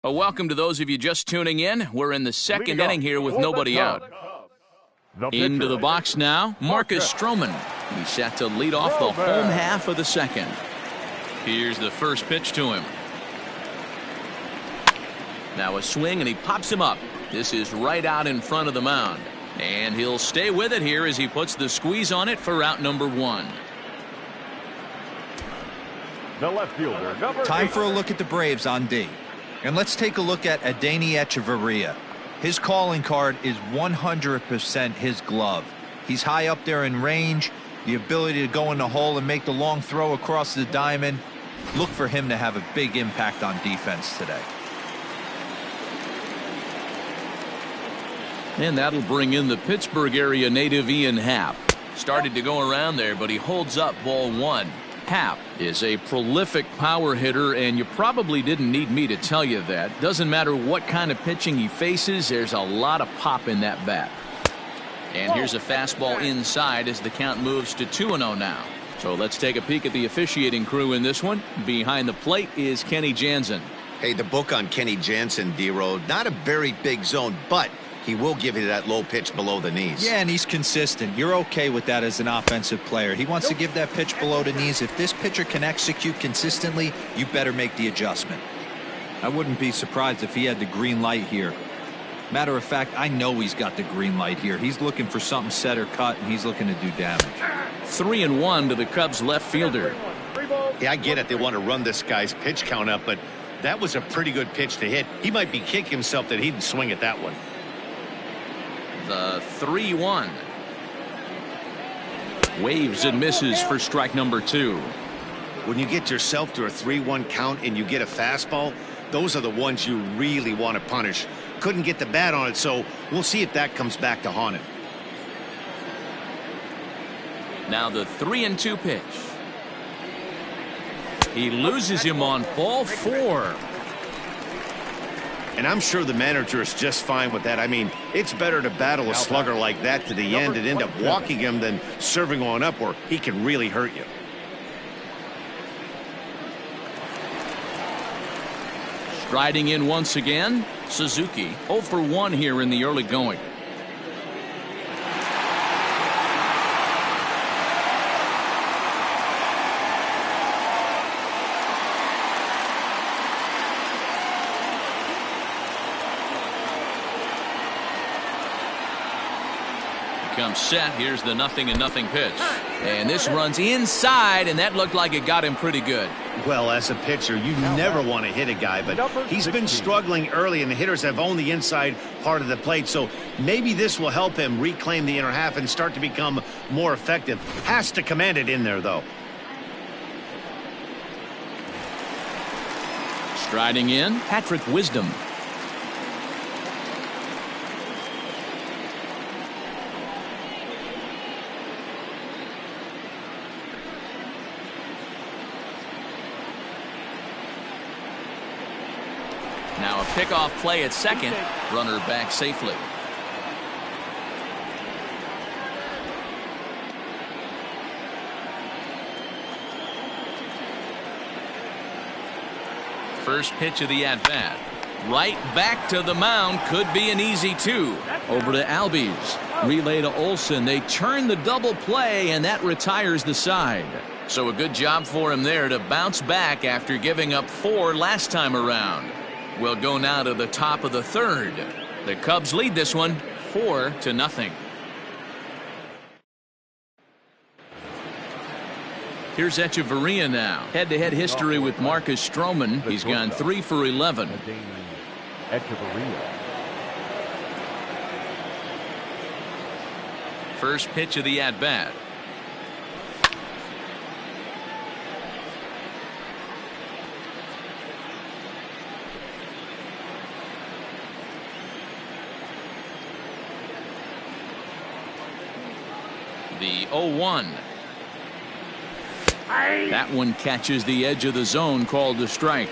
Well, welcome to those of you just tuning in. We're in the second inning here with nobody out. Into the box now, Marcus Stroman. He's set to lead off the home half of the second. Here's the first pitch to him. Now a swing, and he pops him up. This is right out in front of the mound. And he'll stay with it here as he puts the squeeze on it for out number one. The left fielder, Time for a look at the Braves on D. And let's take a look at Adeiny Echeverria. His calling card is 100% his glove. He's high up there in range, the ability to go in the hole and make the long throw across the diamond. Look for him to have a big impact on defense today. And that'll bring in the Pittsburgh area native Ian Happ. Started to go around there, but he holds up ball one. Happ is a prolific power hitter, and you probably didn't need me to tell you that. Doesn't matter what kind of pitching he faces, there's a lot of pop in that bat. And here's a fastball inside as the count moves to 2-0 now. So let's take a peek at the officiating crew in this one. Behind the plate is Kenny Jansen. Hey, the book on Kenny Jansen, D-Road, not a very big zone, but he will give you that low pitch below the knees. Yeah, and he's consistent. You're okay with that as an offensive player. He wants to give that pitch below the knees. If this pitcher can execute consistently, you better make the adjustment. I wouldn't be surprised if he had the green light here. Matter of fact, I know he's got the green light here. He's looking for something set or cut, and he's looking to do damage. 3-1 to the Cubs left fielder. Yeah, I get it. They want to run this guy's pitch count up, but that was a pretty good pitch to hit. He might be kicking himself that he didn't swing at that one. The 3-1. Waves and misses for strike number two. When you get yourself to a 3-1 count and you get a fastball, those are the ones you really want to punish. Couldn't get the bat on it, so we'll see if that comes back to haunt him. Now the 3-2 pitch. He loses him on ball four. And I'm sure the manager is just fine with that. I mean, it's better to battle a slugger like that to the end and end up walking him than serving on up where he can really hurt you. Striding in once again, Suzuki 0 for 1 here in the early going. Comes set. Here's the 0-0 pitch. And this runs inside, and that looked like it got him pretty good. Well, as a pitcher, you never want to hit a guy, but he's been struggling early, and the hitters have owned the inside part of the plate, so maybe this will help him reclaim the inner half and start to become more effective. Has to command it in there, though. Striding in, Patrick Wisdom. Now a pickoff play at second. Runner back safely. First pitch of the at-bat. Right back to the mound. Could be an easy two. Over to Albies. Relay to Olsen. They turn the double play, and that retires the side. So a good job for him there to bounce back after giving up 4 last time around. We'll go now to the top of the third. The Cubs lead this one 4-0. Here's Echeverria now. Head-to-head history with Marcus Stroman. He's gone 3 for 11. First pitch of the at-bat. The 0-1. That one catches the edge of the zone, called a strike.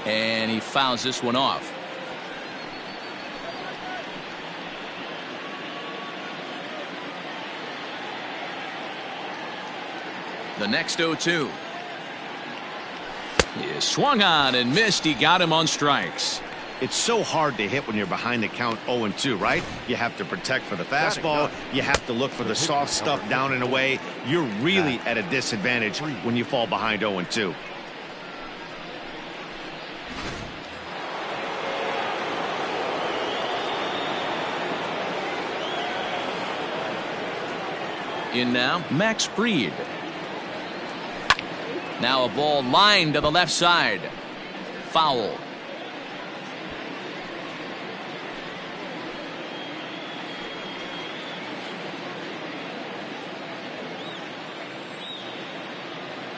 And he fouls this one off. The next 0-2 is swung on and missed. He got him on strikes. It's so hard to hit when you're behind the count 0-2, right? You have to protect for the fastball. You have to look for the soft stuff down and away. You're really at a disadvantage when you fall behind 0-2. In now, Max Fried. Now a ball lined to the left side. Foul.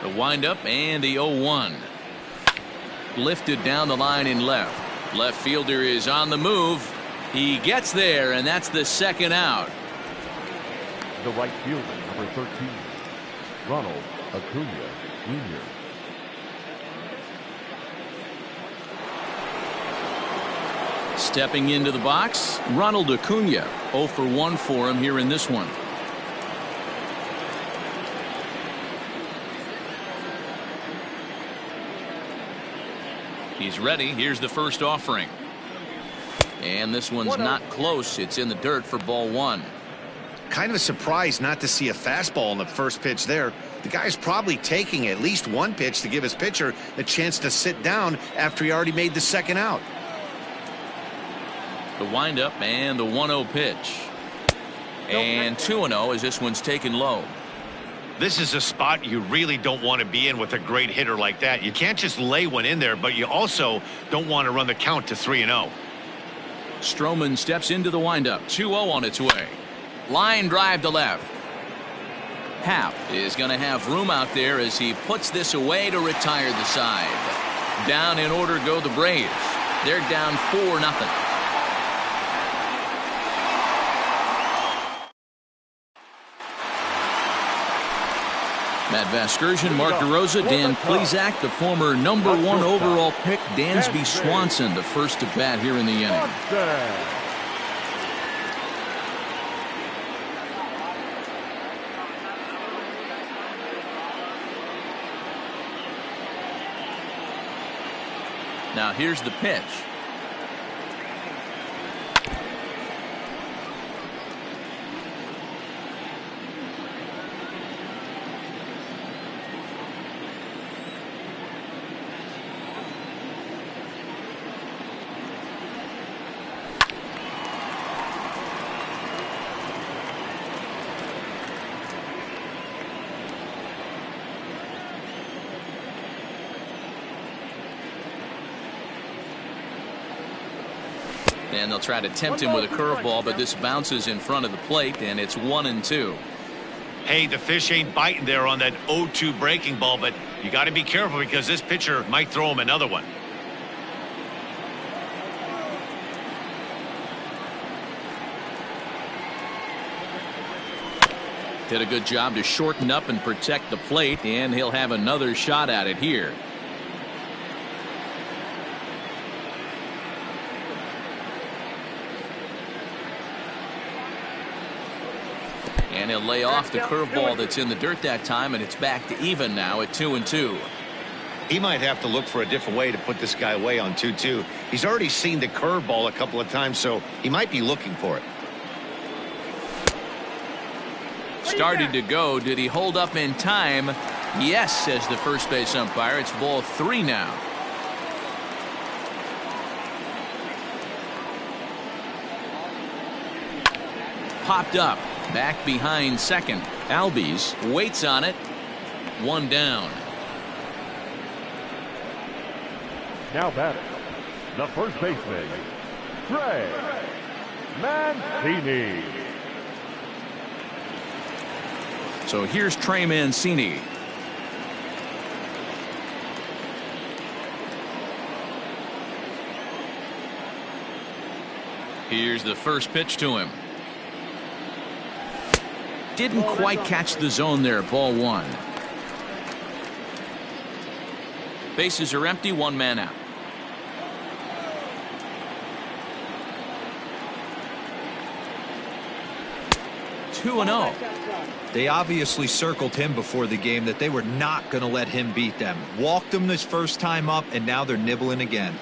The windup and the 0-1. Lifted down the line in left. Left fielder is on the move. He gets there, and that's the second out. The right fielder, number 13, Ronald Acuna Jr. Stepping into the box, Ronald Acuna. 0 for 1 for him here in this one. He's ready. Here's the first offering. And this one's not close. It's in the dirt for ball 1. Kind of surprised not to see a fastball on the first pitch there. The guy's probably taking at least one pitch to give his pitcher a chance to sit down after he already made the second out. The windup and the 1-0 pitch. And 2-0 as this one's taken low. This is a spot you really don't want to be in with a great hitter like that. You can't just lay one in there, but you also don't want to run the count to 3-0. Stroman steps into the windup. 2-0 on its way. Line drive to left. Happ is going to have room out there as he puts this away to retire the side. Down in order go the Braves. They're down 4-0. Matt Vasgersian, Mark DeRosa, Dan Plesac, the former number 1 overall pick, Dansby Swanson, the first to bat here in the inning. Now here's the pitch. And they'll try to tempt him with a curveball, but this bounces in front of the plate, and it's 1-2. Hey, the fish ain't biting there on that 0-2 breaking ball, but you got to be careful because this pitcher might throw him another one. Did a good job to shorten up and protect the plate, and he'll have another shot at it here. And he'll lay off the curveball that's in the dirt that time, and it's back to even now at 2-2. He might have to look for a different way to put this guy away on 2-2. He's already seen the curveball a couple of times, so he might be looking for it. Started to go. Did he hold up in time? Yes, says the first base umpire. It's ball 3 now. Popped up. Back behind second. Albies waits on it. 1 down. Now batting, the first baseman, Trey Mancini. So here's Trey Mancini. Here's the first pitch to him. Didn't quite catch the zone there. Ball 1. Bases are empty. 1 man out. 2-0. They obviously circled him before the game that they were not going to let him beat them. Walked him this first time up, and now they're nibbling again.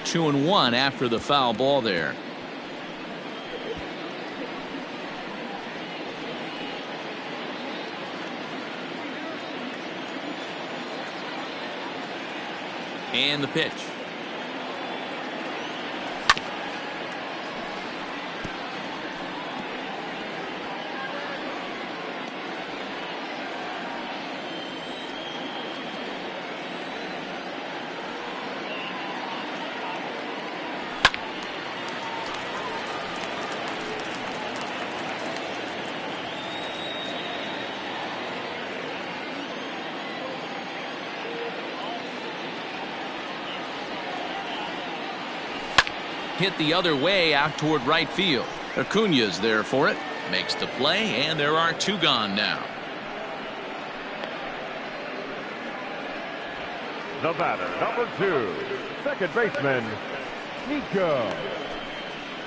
2-1 after the foul ball there. And the pitch. Hit the other way out toward right field. Acuna's there for it. Makes the play, and there are 2 gone now. The batter, number 2, second baseman, Nico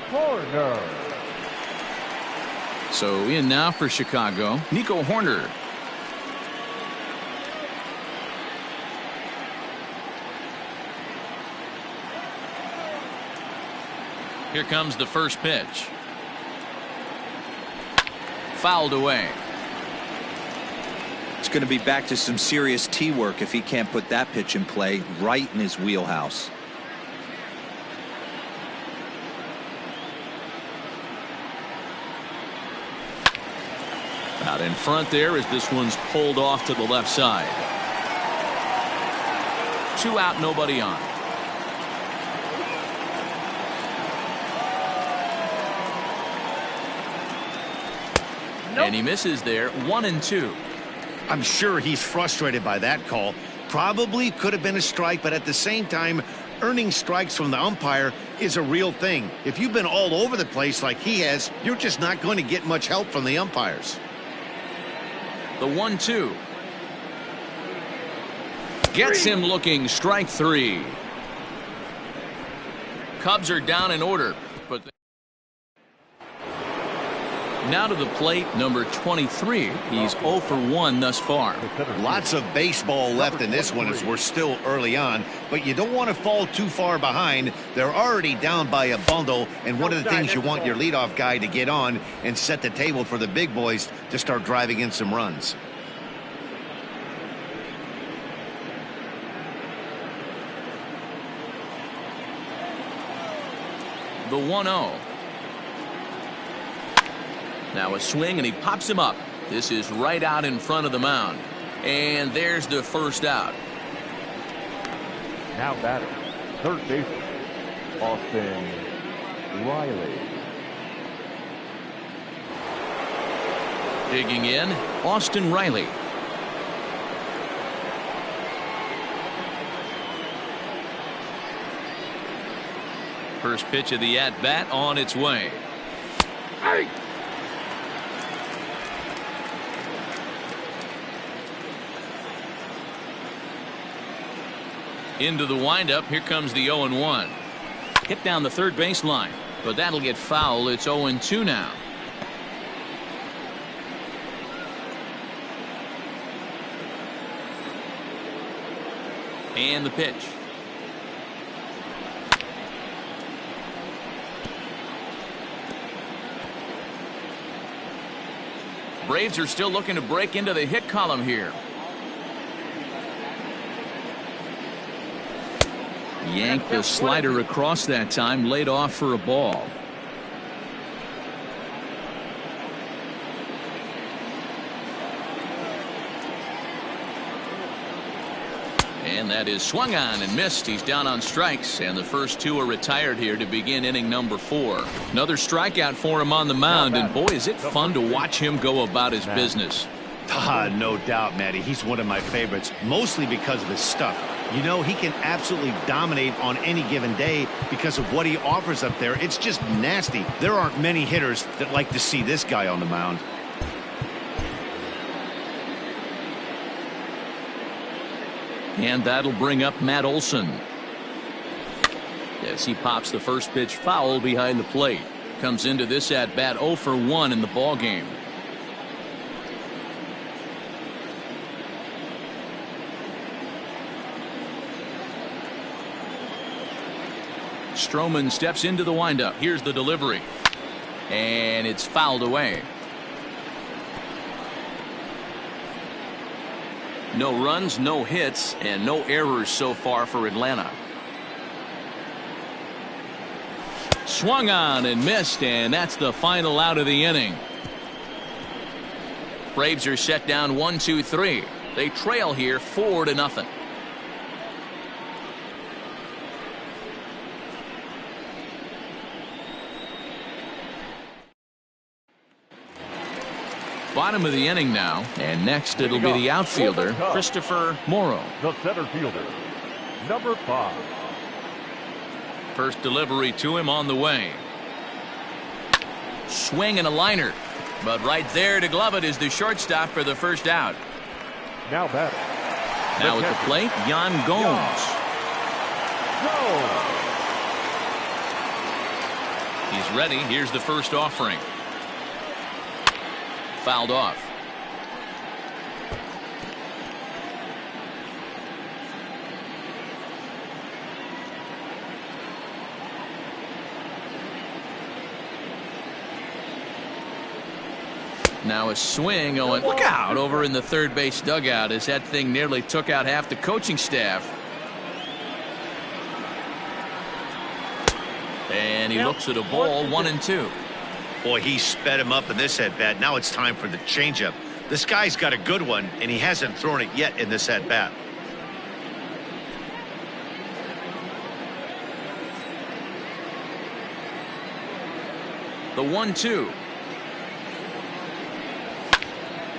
Horner. So in now for Chicago, Nico Horner. Here comes the first pitch. Fouled away. It's going to be back to some serious tee work if he can't put that pitch in play right in his wheelhouse. Out in front there as this one's pulled off to the left side. 2 out, nobody on. And he misses there. 1-2. I'm sure he's frustrated by that call. Probably could have been a strike, but at the same time, earning strikes from the umpire is a real thing. If you've been all over the place like he has, you're just not going to get much help from the umpires. The 1-2. Gets him looking. Strike 3. Cubs are down in order, but now to the plate, number 23. He's 0 for 1 thus far. Lots of baseball left in this one as we're still early on, but you don't want to fall too far behind. They're already down by a bundle, and one of the things you want your leadoff guy to get on and set the table for the big boys to start driving in some runs. The 1-0. Now a swing, and he pops him up. This is right out in front of the mound. And there's the first out. Now batter, third baseman, Austin Riley. Digging in, Austin Riley. First pitch of the at-bat on its way. Hey! Into the windup. Here comes the 0-1. Hit down the third baseline, but that'll get foul. It's 0-2 now. And the pitch. Braves are still looking to break into the hit column here. Yanked the slider across that time, laid off for a ball. And that is swung on and missed. He's down on strikes, and the first 2 are retired here to begin inning number 4. Another strikeout for him on the mound, and boy, is it fun to watch him go about his business. No doubt, Matty. He's one of my favorites, mostly because of his stuff. You know, he can absolutely dominate on any given day because of what he offers up there. It's just nasty. There aren't many hitters that like to see this guy on the mound. And that'll bring up Matt Olson. as he pops the first pitch foul behind the plate. Comes into this at bat 0 for 1 in the ball game. Stroman steps into the windup. Here's the delivery, and it's fouled away. No runs, no hits, and no errors so far for Atlanta. Swung on and missed, and that's the final out of the inning. Braves are set down 1-2-3. They trail here 4-0. Bottom of the inning now, and next it'll be the outfielder, Christopher Morrow. The center fielder, number 5. First delivery to him on the way. Swing and a liner, but right there to glove it is the shortstop for the first out. Now batting. Now at the plate, Yan Gomes. He's ready. Here's the first offering. Fouled off. Now a swing going. Look out over in the third base dugout as that thing nearly took out half the coaching staff. And he looks at a ball, 1-2. Boy, he sped him up in this at-bat. Now it's time for the changeup. This guy's got a good one, and he hasn't thrown it yet in this at-bat. The 1-2.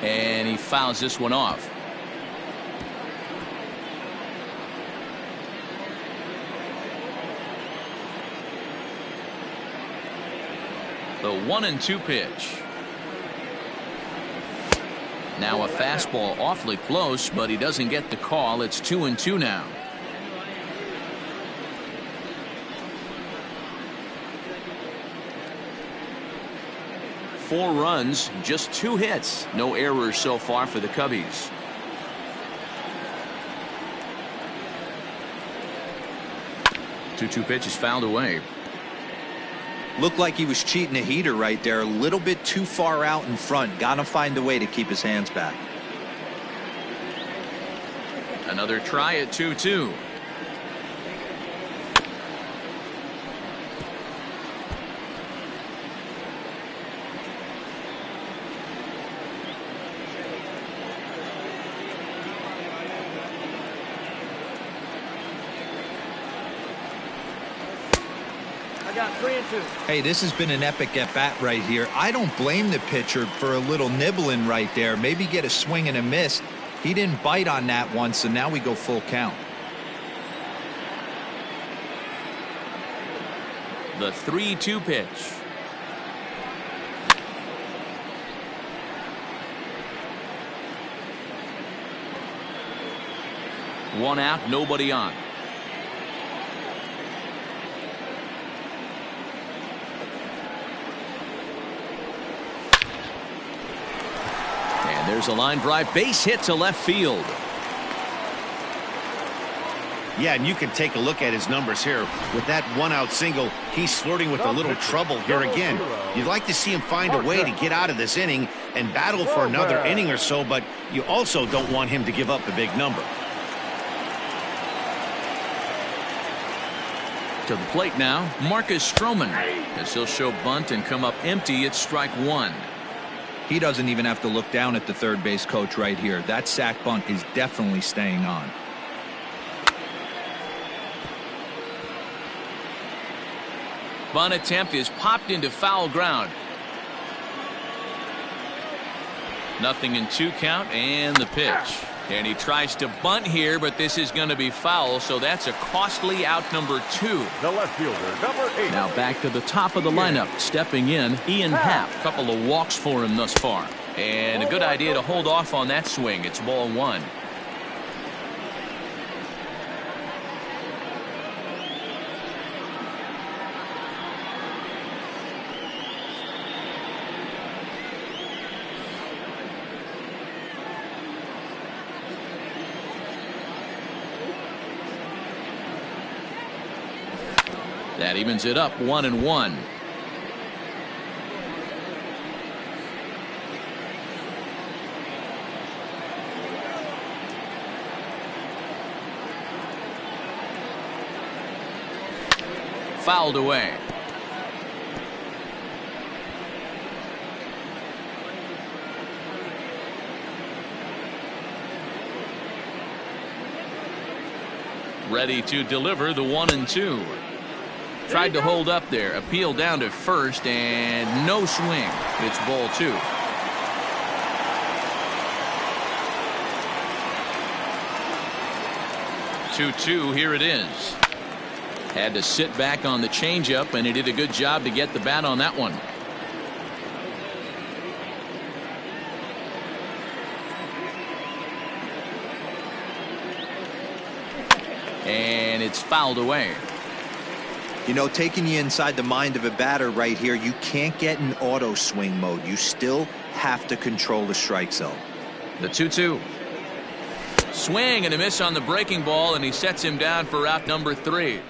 And he fouls this one off. The 1-2 pitch. Now a fastball awfully close, but he doesn't get the call. It's 2-2 now. Four runs, just 2 hits, no errors so far for the Cubbies. Two pitch is fouled away. Looked like he was cheating a heater right there, a little bit too far out in front. Gotta find a way to keep his hands back. Another try at 2-2. Hey, this has been an epic at-bat right here. I don't blame the pitcher for a little nibbling right there. Maybe get a swing and a miss. He didn't bite on that one, so now we go full count. The 3-2 pitch. One out, nobody on. There's a line drive, base hit to left field. Yeah, and you can take a look at his numbers here. With that 1-out single, he's flirting with a little trouble here again. You'd like to see him find a way to get out of this inning and battle for another inning or so, but you also don't want him to give up a big number. To the plate now, Marcus Stroman, as he'll show bunt and come up empty at strike 1. He doesn't even have to look down at the third base coach right here. That sac bunt is definitely staying on. Bunt attempt is popped into foul ground. Nothing in 2 count, and the pitch. And he tries to bunt here, but this is going to be foul, so that's a costly out number 2. The left fielder, number 8. Now back to the top of the lineup, stepping in, Ian Happ. Couple of walks for him thus far. And a good idea to hold off on that swing. It's ball 1. That evens it up 1-1. Fouled away. Ready to deliver the 1-2. Tried to hold up there. Appeal down to first and no swing. It's ball 2. Two-two. Here it is. Had to sit back on the changeup, and he did a good job to get the bat on that one. And it's fouled away. You know, taking you inside the mind of a batter right here, you can't get in auto swing mode. You still have to control the strike zone. The 2-2. Swing and a miss on the breaking ball, and he sets him down for out number 3.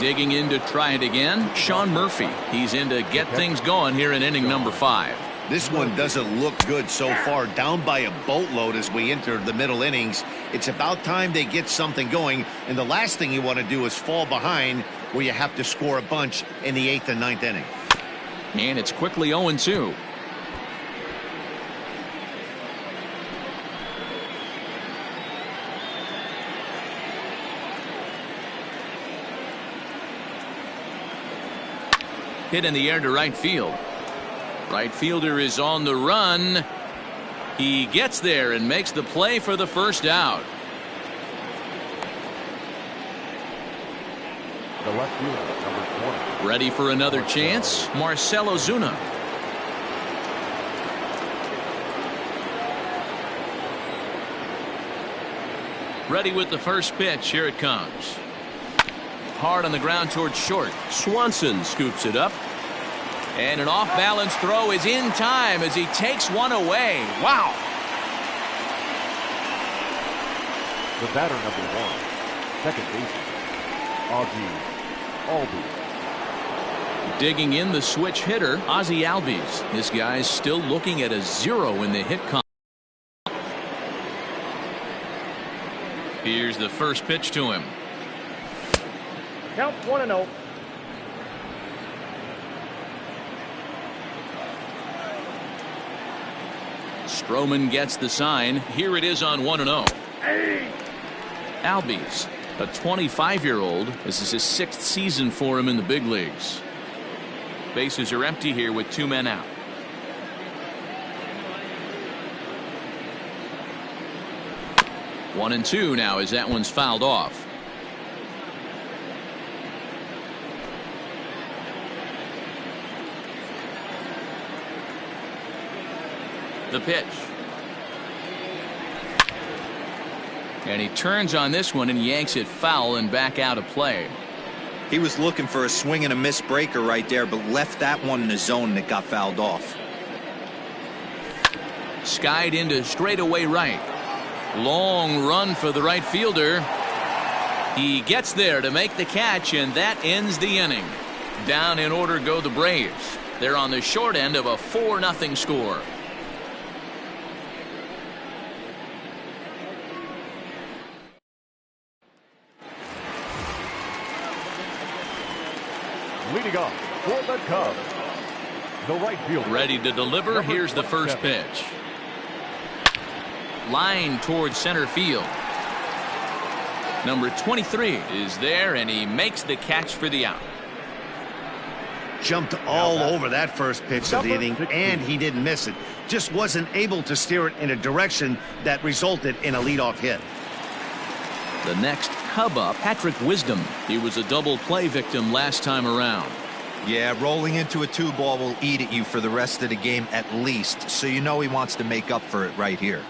Digging in to try it again, Sean Murphy. He's in to get things going here in inning number 5. This one doesn't look good so far, down by a boatload as we enter the middle innings. It's about time they get something going, and the last thing you want to do is fall behind where you have to score a bunch in the 8th and 9th inning. And it's quickly 0-2. Hit in the air to right field. Right fielder is on the run. He gets there and makes the play for the first out. The left fielder, number 20. Ready for another chance, Marcell Ozuna. Ready with the first pitch. Here it comes. Hard on the ground towards short. Swanson scoops it up. And an off-balance throw is in time as he takes one away. Wow. The batter, number 1, second baseman, Ozzy Albies. Digging in the switch hitter, Ozzy Albies. This guy's still looking at a 0 in the hit column. Here's the first pitch to him. Count 1-0. Stroman gets the sign. Here it is on 1-0. Albies, a 25-year-old. This is his 6th season for him in the big leagues. Bases are empty here with 2 men out. One and two now as that one's fouled off. The pitch. And he turns on this one and yanks it foul and back out of play. He was looking for a swing and a miss breaker right there, but left that one in the zone that got fouled off. Skied into straightaway right. Long run for the right fielder. He gets there to make the catch, and that ends the inning. Down in order go the Braves. They're on the short end of a 4-0 score. Leading off for the Cubs, the right fielder. Ready to deliver. Here's the first pitch. Line towards center field. Number 23 is there, and he makes the catch for the out. Jumped all over that first pitch of the inning, and he didn't miss it. Just wasn't able to steer it in a direction that resulted in a leadoff hit. The next Cub up, Patrick Wisdom. He was a double play victim last time around. Yeah, rolling into a 2-ball will eat at you for the rest of the game at least, so you know he wants to make up for it right here.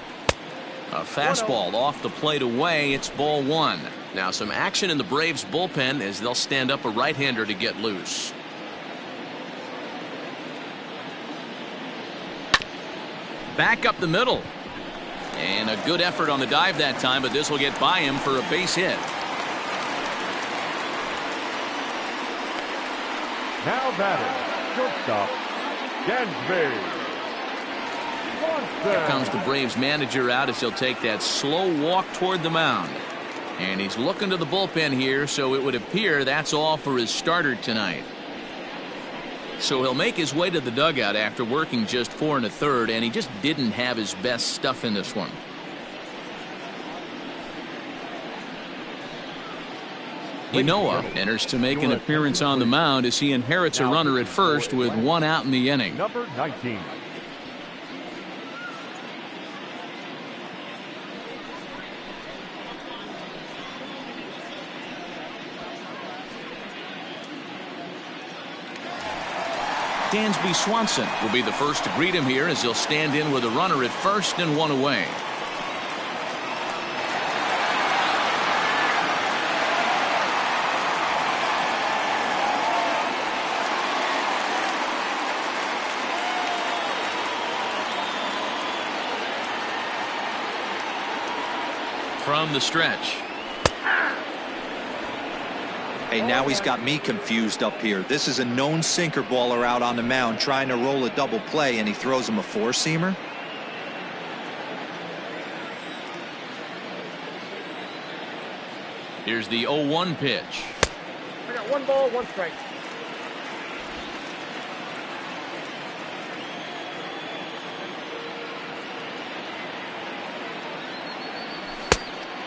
A fastball off the plate away. It's ball 1. Now some action in the Braves bullpen as they'll stand up a right-hander to get loose. Back up the middle. And a good effort on the dive that time, but this will get by him for a base hit. Now batting, shortstop, Dansby. Here comes the Braves manager out as he'll take that slow walk toward the mound. And he's looking to the bullpen here, so it would appear that's all for his starter tonight. So he'll make his way to the dugout after working just 4 1/3, and he just didn't have his best stuff in this one. Inoa enters to make an appearance on the mound as he inherits a runner at first with 1 out in the inning. Number 19. Dansby Swanson will be the first to greet him here as he'll stand in with a runner at first and 1 away. From the stretch. Hey, now he's got me confused up here. This is a known sinker baller out on the mound trying to roll a double play, and he throws him a 4-seamer. Here's the 0-1 pitch. I got 1 ball, 1 strike.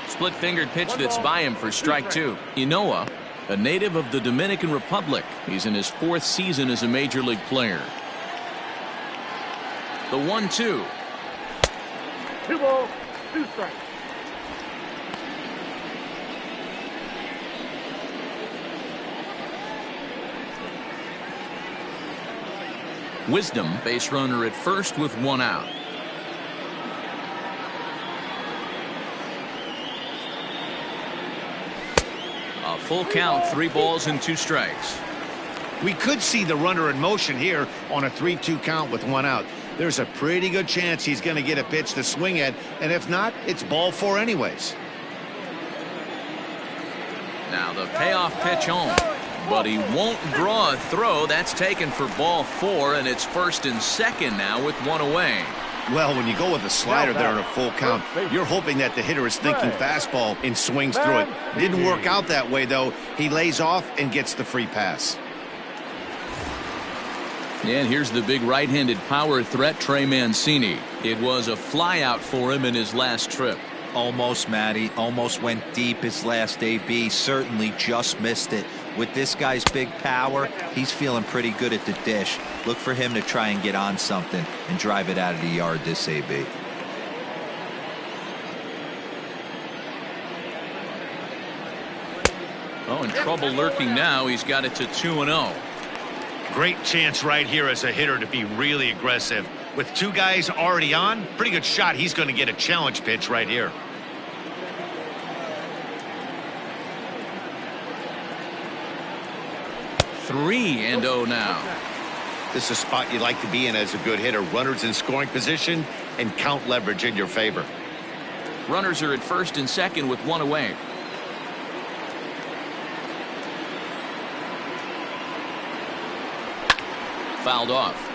Split-fingered pitch that's by him for strike 2. Inoa, a native of the Dominican Republic. He's in his 4th season as a major league player. The 1-2. 2 balls, 2 strikes. Wisdom, base runner at first with 1 out. A full count, 3 balls and 2 strikes. We could see the runner in motion here on a 3-2 count with 1 out. There's a pretty good chance he's going to get a pitch to swing at, and if not, it's ball 4 anyways. Now the payoff pitch home, but he won't draw a throw. That's taken for ball 4, and it's 1st and 2nd now with 1 away. Well, when you go with a slider there in a full count, you're hoping that the hitter is thinking fastball and swings through it. Didn't work out that way, though. He lays off and gets the free pass. And here's the big right-handed power threat, Trey Mancini. It was a flyout for him in his last trip. Almost, Matty. Almost went deep his last AB. Certainly just missed it. With this guy's big power, he's feeling pretty good at the dish. Look for him to try and get on something and drive it out of the yard this AB. Oh, in trouble lurking now. He's got it to 2-0. Great chance right here as a hitter to be really aggressive. With 2 guys already on, pretty good shot he's going to get a challenge pitch right here. Three and 0 now. This is a spot you'd like to be in as a good hitter. Runners in scoring position and count leverage in your favor. Runners are at 1st and 2nd with 1 away. Fouled off.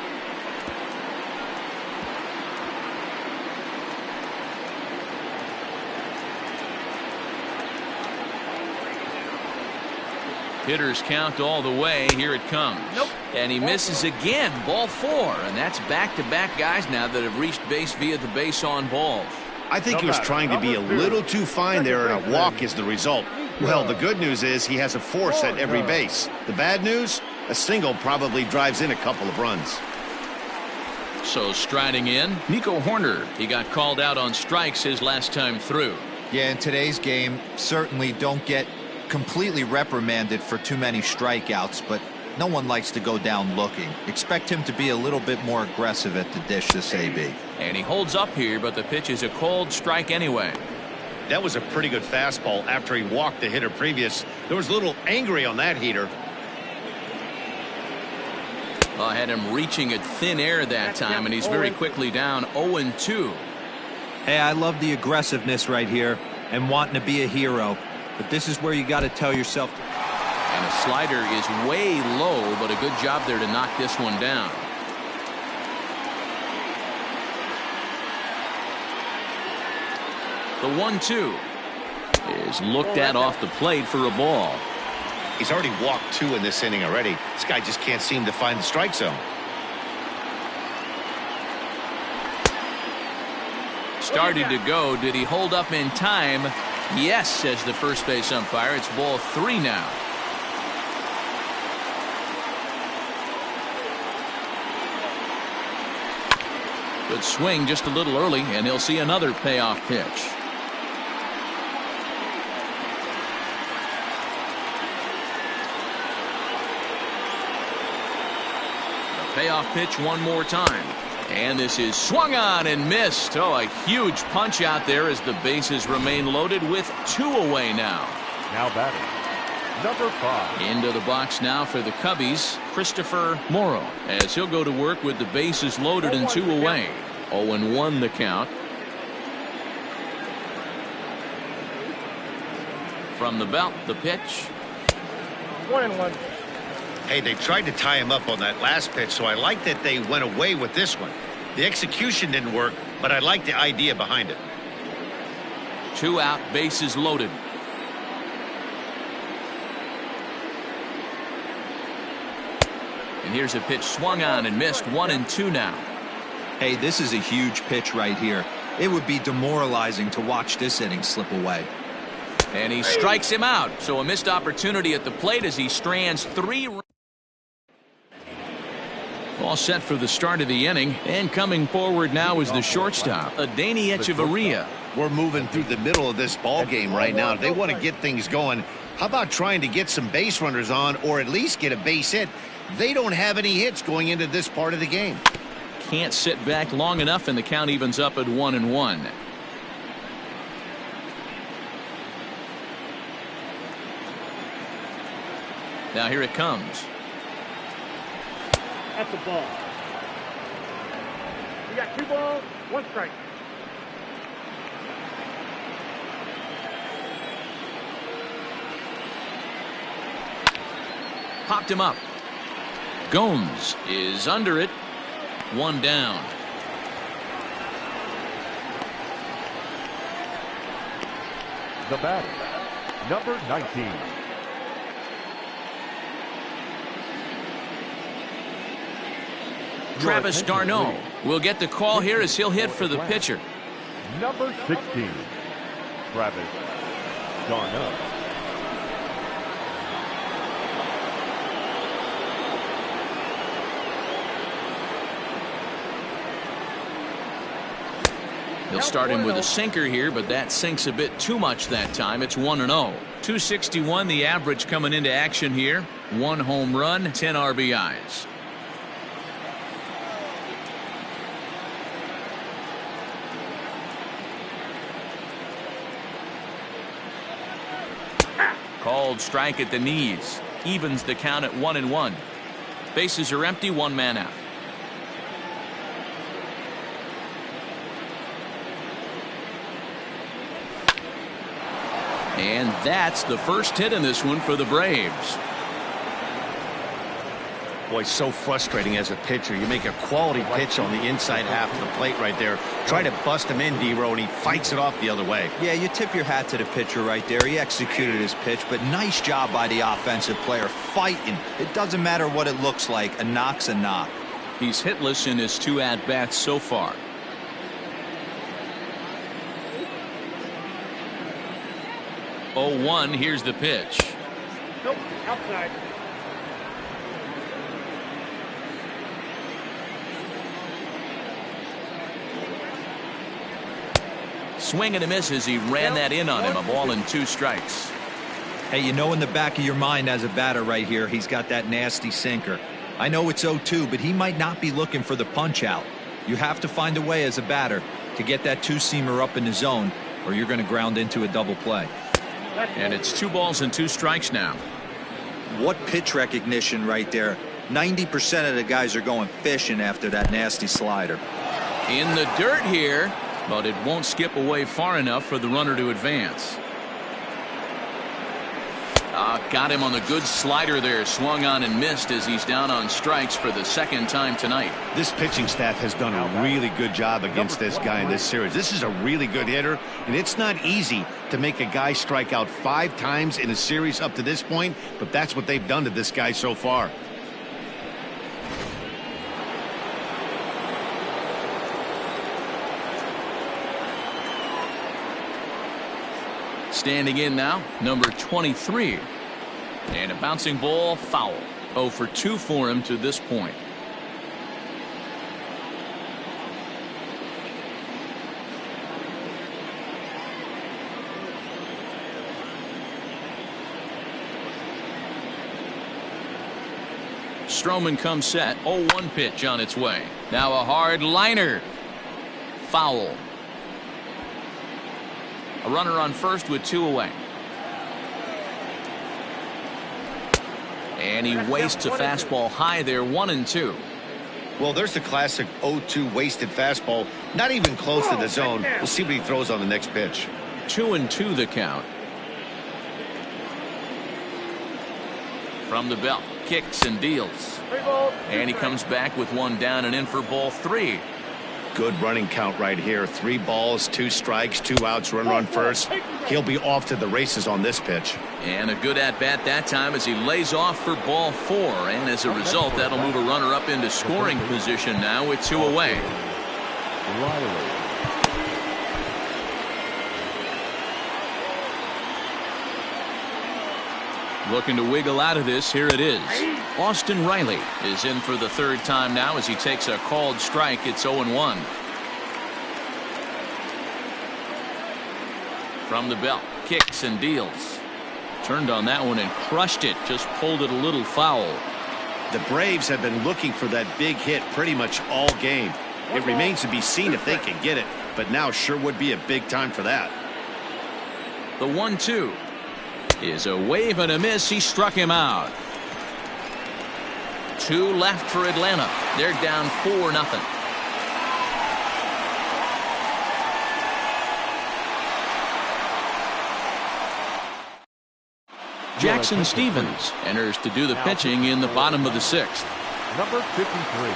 Hitters count all the way. Here it comes. Nope. And he misses again. Ball 4. And that's back-to-back guys now that have reached base via the base on balls. I think he was trying to be a little too fine there, and a walk is the result. Well, the good news is he has a force at every base. The bad news, a single probably drives in a couple of runs. So striding in, Nico Horner. He got called out on strikes his last time through. Yeah, in today's game, certainly don't get completely reprimanded for too many strikeouts, but no one likes to go down looking. Expect him to be a little bit more aggressive at the dish this AB. And he holds up here, but the pitch is a cold strike anyway. That was a pretty good fastball after he walked the hitter previous. There was a little angry on that heater. Well, I had him reaching at thin air that time, and he's very quickly down 0-2. Hey, I love the aggressiveness right here and wanting to be a hero. But this is where you got to tell yourself. And a slider is way low, but a good job there to knock this one down. The 1-2 is looked at off the plate for a ball. He's already walked 2 in this inning already. This guy just can't seem to find the strike zone. Started to go. Did he hold up in time? Yes, says the first base umpire. It's ball 3 now. Good swing just a little early, and he'll see another payoff pitch. The payoff pitch one more time. And this is swung on and missed. Oh, a huge punch out there as the bases remain loaded with 2 away now. Now batting, number 5. Into the box now for the Cubbies, Christopher Morrow, as he'll go to work with the bases loaded and 2 away. 0-1 the count. From the belt, the pitch. 1-1. Hey, they tried to tie him up on that last pitch, so I like that they went away with this one. The execution didn't work, but I like the idea behind it. 2 out, bases loaded. And here's a pitch swung on and missed. 1-2 now. Hey, this is a huge pitch right here. It would be demoralizing to watch this inning slip away. And he strikes him out. So a missed opportunity at the plate as he strands 3 runs. All set for the start of the inning, and coming forward now is the shortstop, Adeiny Echeverria. We're moving through the middle of this ball game right now. If they want to get things going, how about trying to get some base runners on, or at least get a base hit? They don't have any hits going into this part of the game. Can't sit back long enough, and the count evens up at 1-1. Now here it comes. That's a ball. We got 2 balls, 1 strike. Popped him up. Gomes is under it. 1 down. The batter, number 19. Travis d'Arnaud will get the call here as he'll hit for the pitcher. Number 16, Travis d'Arnaud. He'll start him with a sinker here, but that sinks a bit too much that time. It's 1-0. 261 the average coming into action here. 1 home run, 10 RBIs. Called strike at the knees. Evens the count at 1-1. Bases are empty, 1 man out. And that's the first hit in this one for the Braves. Boy, so frustrating as a pitcher. You make a quality pitch on the inside half of the plate right there. Try to bust him in, D-Row, and he fights it off the other way. Yeah, you tip your hat to the pitcher right there. He executed his pitch, but nice job by the offensive player fighting. It doesn't matter what it looks like. A knock's a knock. He's hitless in his 2 at-bats so far. Oh, 1, here's the pitch. Nope, outside. Swing and a miss as he ran that in on him. A ball and 2 strikes. Hey, you know in the back of your mind as a batter right here, he's got that nasty sinker. I know it's 0-2, but he might not be looking for the punch out. You have to find a way as a batter to get that 2-seamer up in the zone, or you're going to ground into a double play. And it's 2 balls and 2 strikes now. What pitch recognition right there. 90% of the guys are going fishing after that nasty slider. In the dirt here. but it won't skip away far enough for the runner to advance. Got him on the good slider there. Swung on and missed as he's down on strikes for the second time tonight. This pitching staff has done a really good job against this guy in this series. This is a really good hitter, and it's not easy to make a guy strike out 5 times in a series up to this point, but that's what they've done to this guy so far. Standing in now, number 23. And a bouncing ball, foul. 0 for 2 for him to this point. Stroman comes set. 0-1 pitch on its way. Now a hard liner. Foul. A runner on first with 2 away. And he wastes a fastball high there, 1-2. Well, there's the classic 0-2 wasted fastball. Not even close to the zone. We'll see what he throws on the next pitch. 2-2 the count. From the belt, kicks and deals. And he comes back with 1 down and in for ball 3. Good running count right here. 3 balls, 2 strikes, 2 outs, runner on first. He'll be off to the races on this pitch. And a good at-bat that time as he lays off for ball 4. And as a result, that'll move a runner up into scoring position now with 2 away. Looking to wiggle out of this. Here it is. Austin Riley is in for the 3rd time now as he takes a called strike. It's 0-1. From the belt, kicks and deals. Turned on that one and crushed it. Just pulled it a little foul. The Braves have been looking for that big hit pretty much all game. It remains to be seen if they can get it, but now sure would be a big time for that. The 1-2 is a wave and a miss. He struck him out. 2 left for Atlanta. They're down 4-0. Jackson Stevens enters to do the pitching in the bottom of the 6th. Number 53.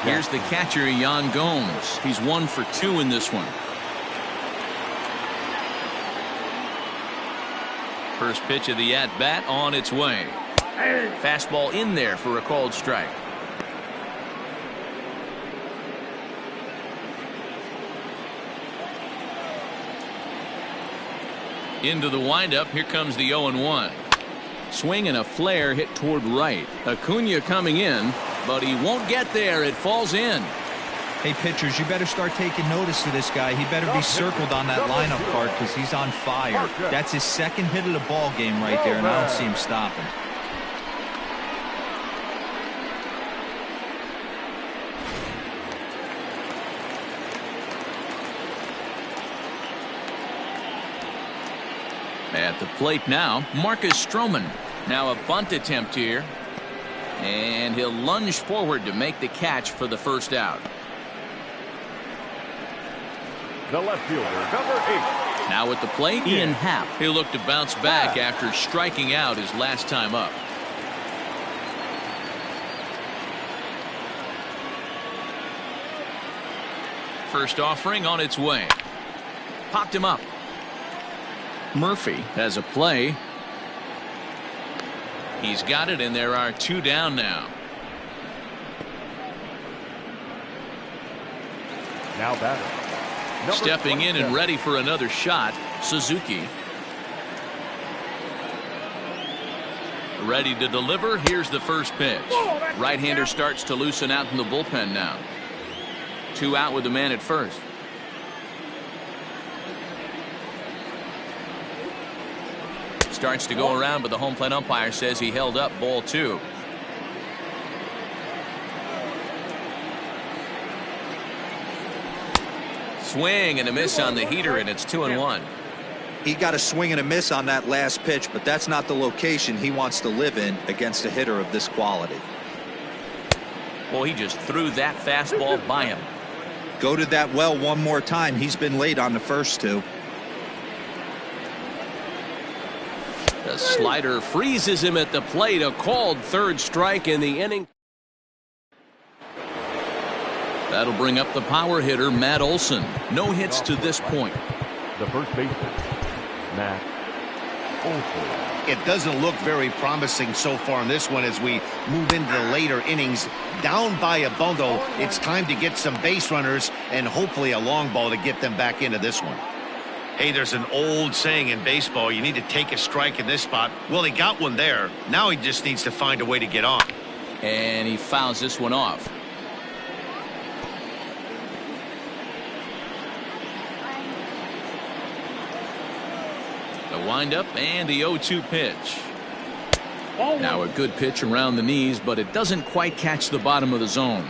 Here's the catcher, Yan Gomes. He's 1 for 2 in this one. First pitch of the at-bat on its way. Fastball in there for a called strike. Into the windup. Here comes the 0-1. Swing and a flare hit toward right. Acuna coming in, but he won't get there. It falls in. Hey, pitchers, you better start taking notice of this guy. He better be circled on that lineup card because he's on fire. That's his 2nd hit of the ball game right there, and I don't see him stopping. At the plate now, Marcus Stroman. Now a bunt attempt here. And he'll lunge forward to make the catch for the 1st out. The left fielder, number 8. Now at the plate, Ian Happ. He'll look to bounce back after striking out his last time up. First offering on its way. Popped him up. Murphy has a play. He's got it, and there are 2 down now. Now batter. Stepping in and ready for another shot, Suzuki. Ready to deliver. Here's the first pitch. Right-hander starts to loosen out in the bullpen now. 2 out with the man at first. Starts to go around, but the home plate umpire says he held up ball 2. Swing and a miss on the heater, and it's 2-1. He got a swing and a miss on that last pitch, but that's not the location he wants to live in against a hitter of this quality. Well, he just threw that fastball by him. Go to that well one more time. He's been late on the first two. The slider freezes him at the plate. A called third strike in the inning. That'll bring up the power hitter, Matt Olson. No hits to this point. The first baseman, Matt Olson. It doesn't look very promising so far in this one as we move into the later innings. Down by a bundle, it's time to get some base runners and hopefully a long ball to get them back into this one. Hey, there's an old saying in baseball, you need to take a strike in this spot. Well, he got one there. Now he just needs to find a way to get on. And he fouls this one off. The windup and the 0-2 pitch. Now a good pitch around the knees, but it doesn't quite catch the bottom of the zone.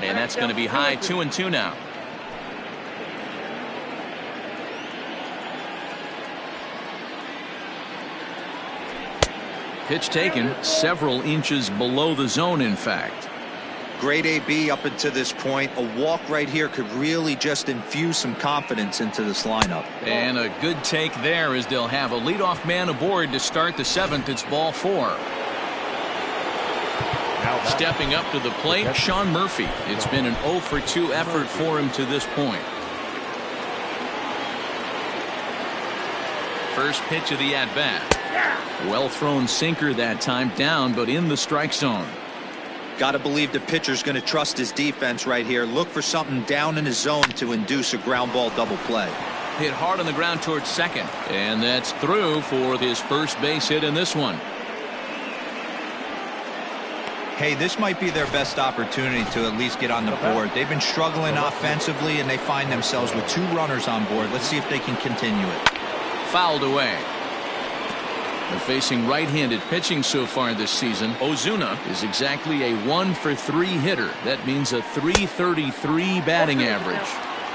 And that's going to be high, 2-2 now. Pitch taken several inches below the zone, in fact. Great AB up until this point. A walk right here could really just infuse some confidence into this lineup. And a good take there as they'll have a leadoff man aboard to start the seventh. It's ball 4. Stepping up to the plate, Sean Murphy. It's been an 0-for-2 effort for him to this point. First pitch of the at-bat. Well thrown sinker that time, down but in the strike zone. Got to believe the pitcher's going to trust his defense right here. Look for something down in his zone to induce a ground ball double play. Hit hard on the ground towards second. And that's through for his first base hit in this one. Hey, this might be their best opportunity to at least get on the board. They've been struggling offensively, and they find themselves with 2 runners on board. Let's see if they can continue it. Fouled away. They're facing right-handed pitching so far this season. Ozuna is exactly a 1-for-3 hitter. That means a .333 batting average.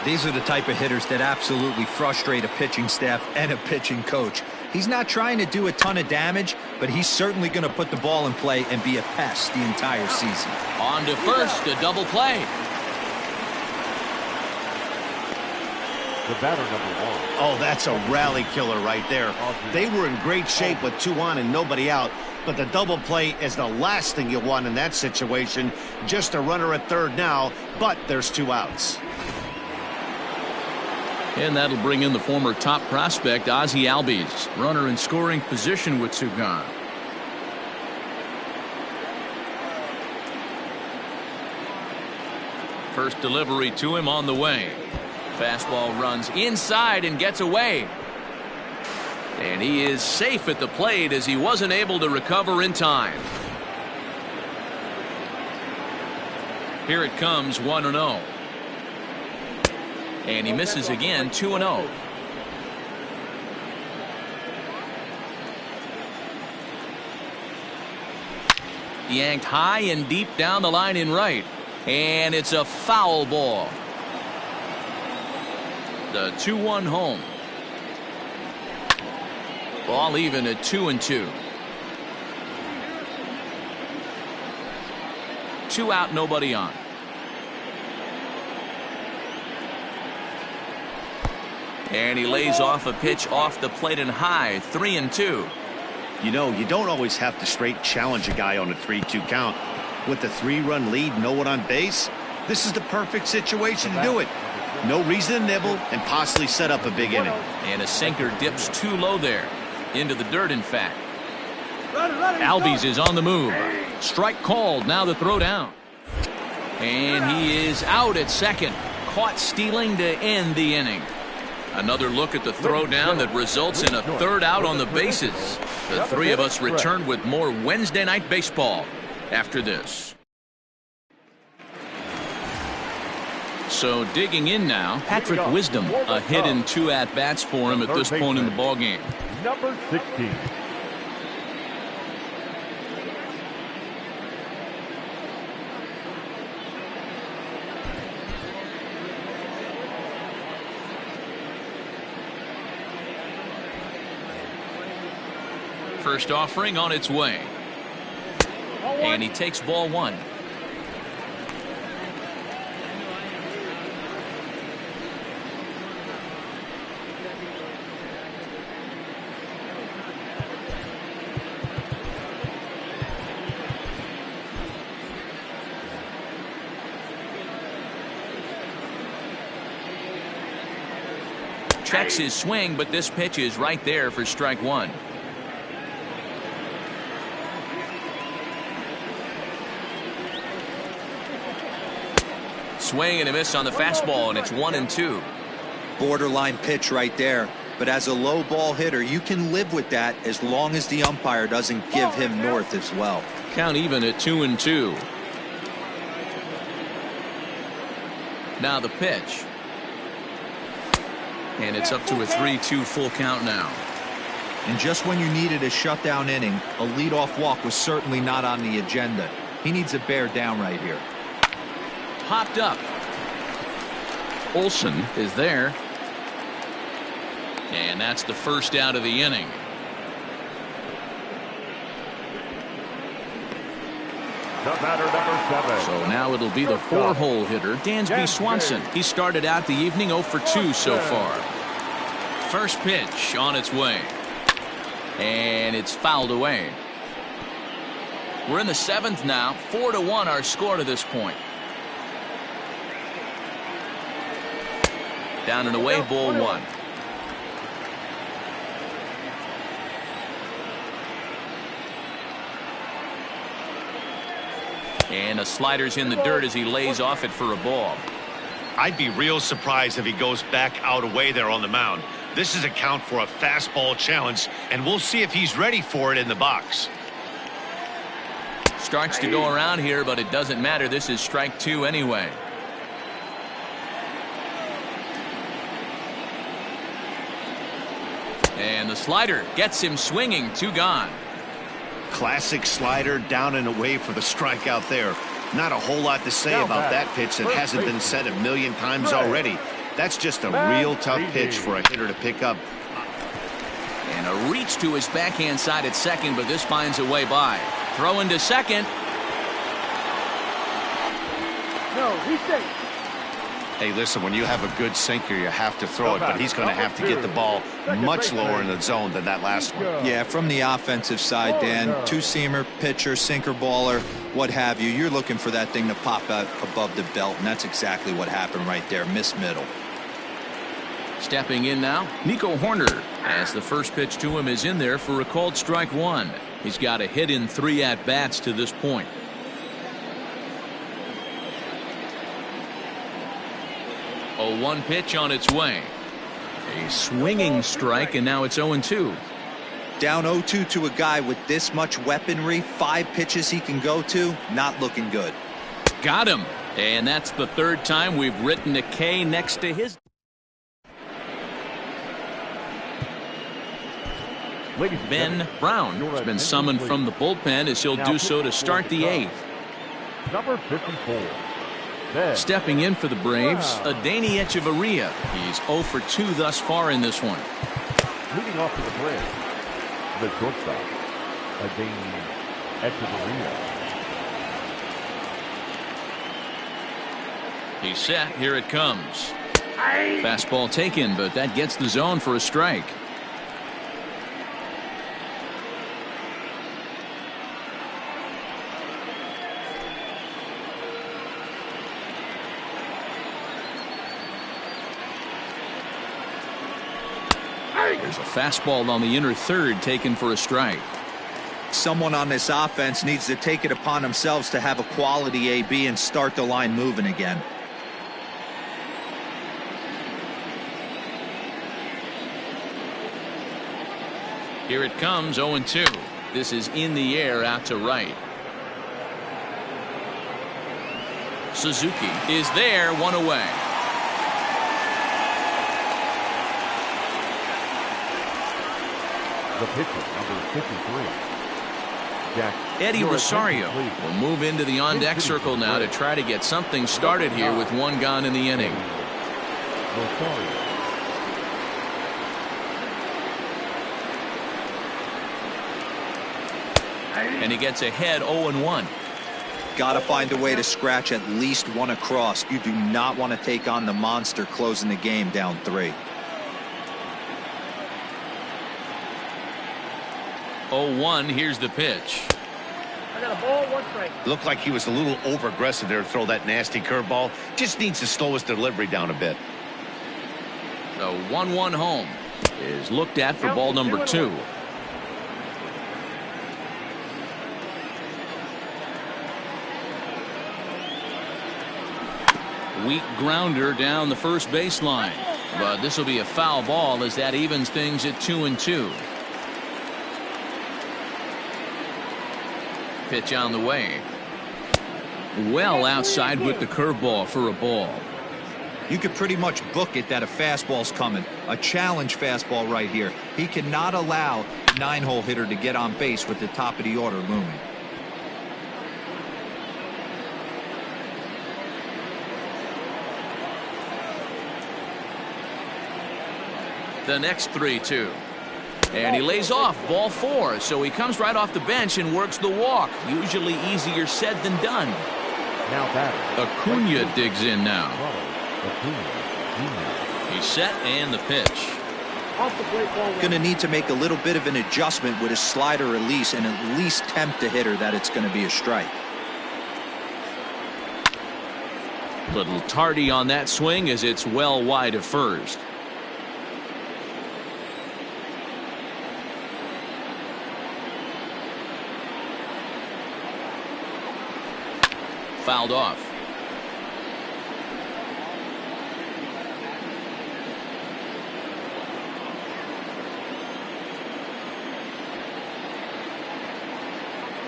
These are the type of hitters that absolutely frustrate a pitching staff and a pitching coach. He's not trying to do a ton of damage, but he's certainly going to put the ball in play and be a pest the entire season. On to first, a double play. The batter, number 1. Oh, that's a rally killer right there. They were in great shape with 2 on and nobody out, but the double play is the last thing you want in that situation. Just a runner at third now, but there's 2 outs. And that'll bring in the former top prospect, Ozzie Albies. Runner in scoring position with 2 gone. First delivery to him on the way. Fastball runs inside and gets away. And he is safe at the plate as he wasn't able to recover in time. Here it comes, 1-0. And he misses again, 2-0. Yanked high and deep down the line in right. And it's a foul ball. The 2-1 home. Ball even at 2-2. 2 out, nobody on. And he lays off a pitch off the plate and high, 3-2. You know, you don't always have to straight challenge a guy on a 3-2 count. With the 3-run lead, no one on base, this is the perfect situation to do it. No reason to nibble and possibly set up a big inning. And a sinker dips too low there. Into the dirt, in fact. Albies is on the move. Strike called, now the throw down. And he is out at second. Caught stealing to end the inning. Another look at the throw down that results in a 3rd out on the bases. The 3 of us return with more Wednesday Night Baseball after this. So digging in now, Patrick Wisdom, a hit in 2 at-bats for him at this point in the ballgame. Number 16. First offering on its way. And he takes ball one. Checks his swing, but this pitch is right there for strike one. Swing and a miss on the fastball, and it's 1-2. Borderline pitch right there. But as a low ball hitter, you can live with that as long as the umpire doesn't give him north as well. Count even at 2-2. Now the pitch. And it's up to a 3-2 full count now. And just when you needed a shutdown inning, a leadoff walk was certainly not on the agenda. He needs to bear down right here. Popped up. Olsen is there. And that's the first out of the inning. The batter, number 7. So now it'll be the 4-hole hitter, Dansby Swanson. He started out the evening 0 for 2 so far. First pitch on its way. And it's fouled away. We're in the 7th now. 4-1 our score to this point. Down and away, ball one. And a slider's in the dirt as he lays off it for a ball. I'd be real surprised if he goes back out away there on the mound. This is a count for a fastball challenge, and we'll see if he's ready for it in the box. Starts to go around here, but it doesn't matter. This is strike 2 anyway. And the slider gets him swinging. 2 gone. Classic slider, down and away for the strikeout there. Not a whole lot to say about that pitch that hasn't been said a million times already. That's just a real tough pitch for a hitter to pick up. And a reach to his backhand side at second, but this finds a way by. Throw into second. No, he's safe. Hey, listen, when you have a good sinker, you have to throw it, but he's going to have to get the ball much lower in the zone than that last one. Yeah, from the offensive side, Dan, two-seamer, pitcher, sinker baller, what have you, you're looking for that thing to pop out above the belt, and that's exactly what happened right there. Miss middle. Stepping in now, Nico Horner, as the first pitch to him is in there for a called strike 1. He's got a hit in 3 at-bats to this point. A 1 pitch on its way. A swinging strike, and now it's 0-2. Down 0-2 to a guy with this much weaponry, 5 pitches he can go to, not looking good. Got him. And that's the 3rd time we've written a K next to his. Ben Brown has been summoned from the bullpen as he'll do so to start the 8th. Number 54. Stepping in for the Braves, Adeiny Echeverria. He's 0 for 2 thus far in this one. Leading off to the Braves, the shortstop, Adeiny Echeverria. He's set. Here it comes. Fastball taken, but that gets the zone for a strike. There's a fastball on the inner 3rd taken for a strike. Someone on this offense needs to take it upon themselves to have a quality AB and start the line moving again. Here it comes, 0-2. This is in the air out to right. Suzuki is there, 1 away. The pitcher, number 53. Eddie Rosario will move into the on-deck circle now to try to get something started here with 1 gone in the inning. Rosario. And he gets ahead 0-1. Got to find a way to scratch at least one across. You do not want to take on the monster closing the game down 3. 0-1, here's the pitch. I got a ball, 1 strike. Looked like he was a little over aggressive there to throw that nasty curveball. Just needs to slow his delivery down a bit. The 1-1 home is looked at for ball number 2. Weak grounder down the first baseline, but this will be a foul ball as that evens things at 2-2. Pitch on the way. Well outside with the curveball for a ball. You could pretty much book it that a fastball's coming. A challenge fastball right here. He cannot allow 9-hole hitter to get on base with the top of the order looming. The next 3-2. And he lays off ball 4, so he comes right off the bench and works the walk. Usually easier said than done. Now batting. Acuna digs in now. He's set and the pitch. Off the plate, ball 1. Going to need to make a little bit of an adjustment with his slider release and at least tempt the hitter that it's going to be a strike. Little tardy on that swing as it's well wide of first. Fouled off.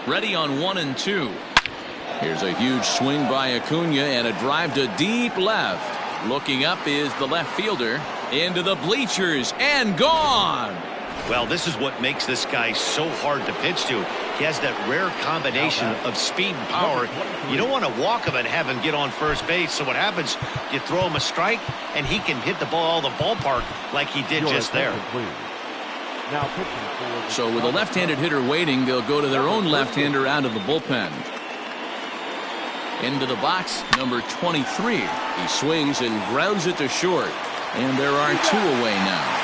Ready on 1-2. Here's a huge swing by Acuna and a drive to deep left. Looking up is the left fielder into the bleachers and gone. Well, this is what makes this guy so hard to pitch to. He has that rare combination of speed and power. You don't want to walk him and have him get on first base. So what happens, you throw him a strike, and he can hit the ball all the ballpark like he did just there. Now pitching for So with a left-handed hitter waiting, they'll go to their own left-hander out of the bullpen. Into the box, number 23. He swings and grounds it to short. And there are 2 away now.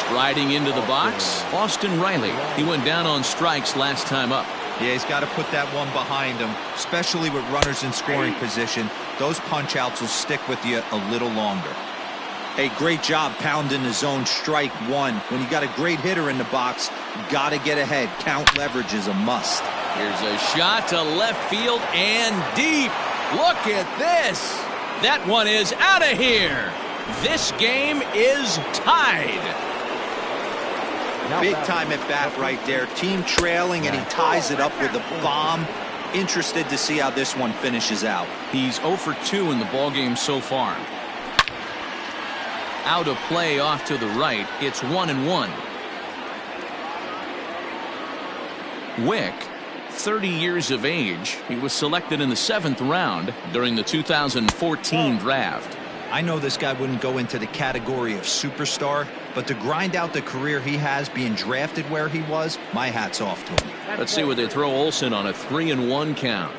Striding into the box, Austin Riley. He went down on strikes last time up. Yeah, he's got to put that one behind him, especially with runners in scoring position. Those punch outs will stick with you a little longer. Hey, great job pounding the zone strike 1. When you got a great hitter in the box, got to get ahead. Count leverage is a must. Here's a shot to left field and deep. Look at this. That one is out of here. This game is tied. Big time at bat right there. Team trailing, and he ties it up with a bomb. Interested to see how this one finishes out. He's 0 for 2 in the ballgame so far. Out of play off to the right. It's 1-1. Wick, 30 years of age. He was selected in the 7th round during the 2014 draft. I know this guy wouldn't go into the category of superstar, but to grind out the career he has being drafted where he was, my hat's off to him. Let's see what they throw Olsen on a 3-1 count.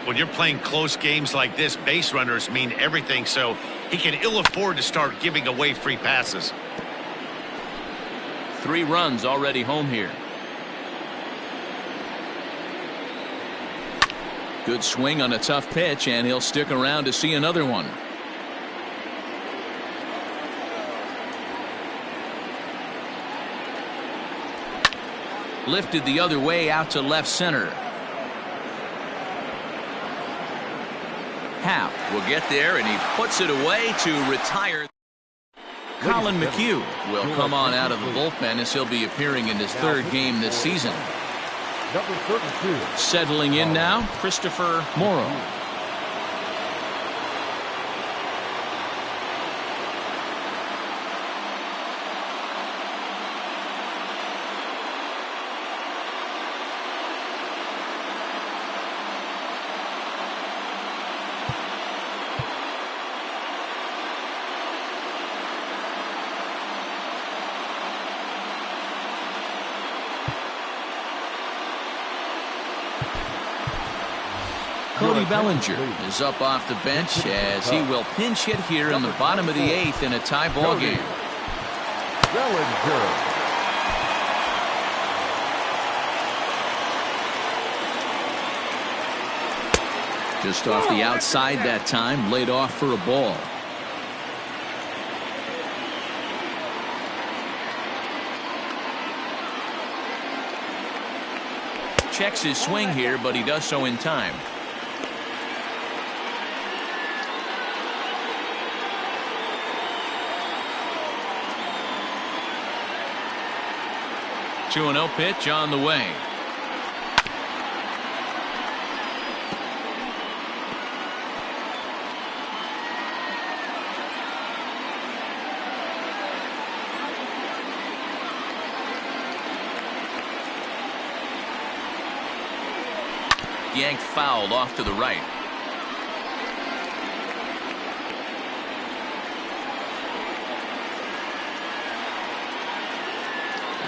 When you're playing close games like this, base runners mean everything, so he can ill afford to start giving away free passes. 3 runs already home here. Good swing on a tough pitch, and he'll stick around to see another one. Lifted the other way out to left center. Happ will get there, and he puts it away to retire. Colin McHugh will come on out of the bullpen as he'll be appearing in his 3rd game this season. number 32. Settling in now, Christopher Morrow. Cody Bellinger is up off the bench as he will pinch hit here in the bottom of the 8th in a tie ball game. Bellinger. Just off the outside that time, laid off for a ball. Checks his swing here, but he does so in time. Two 2-0 pitch on the way. Yanked foul off to the right.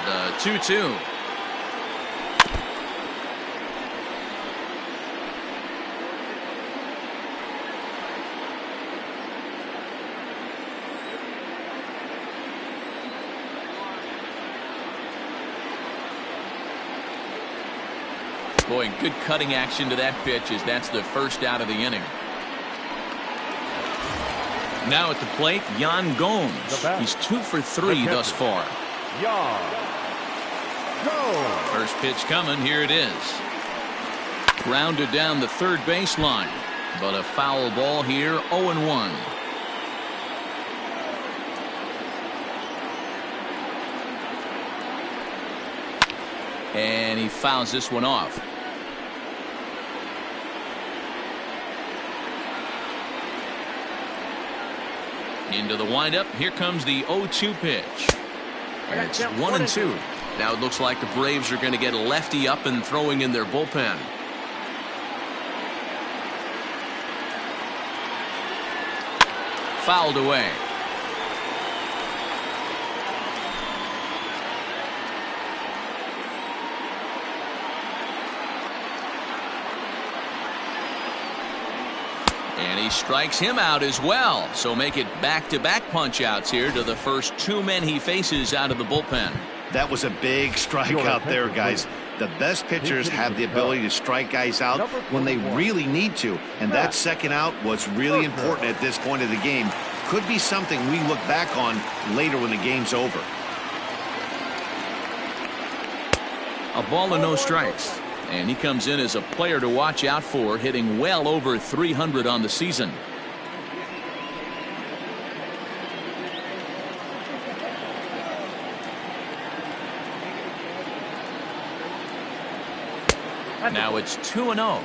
The 2-2. Boy, good cutting action to that pitch as that's the first out of the inning. Now at the plate, Yan Gomes. He's 2 for 3 thus far. First pitch coming. Here it is. Grounded down the third baseline, but a foul ball here. 0-1. And he fouls this one off. Into the windup. Here comes the 0-2 pitch. And it's 1-2. Now it looks like the Braves are going to get a lefty up and throwing in their bullpen. Fouled away. And he strikes him out as well. So make it back-to-back punch-outs here to the first 2 men he faces out of the bullpen. That was a big strikeout there, guys. The best pitchers have the ability to strike guys out when they really need to. And that second out was really important at this point of the game. Could be something we look back on later when the game's over. A ball and no strikes. And he comes in as a player to watch out for, hitting well over 300 on the season. Now it's 2-0.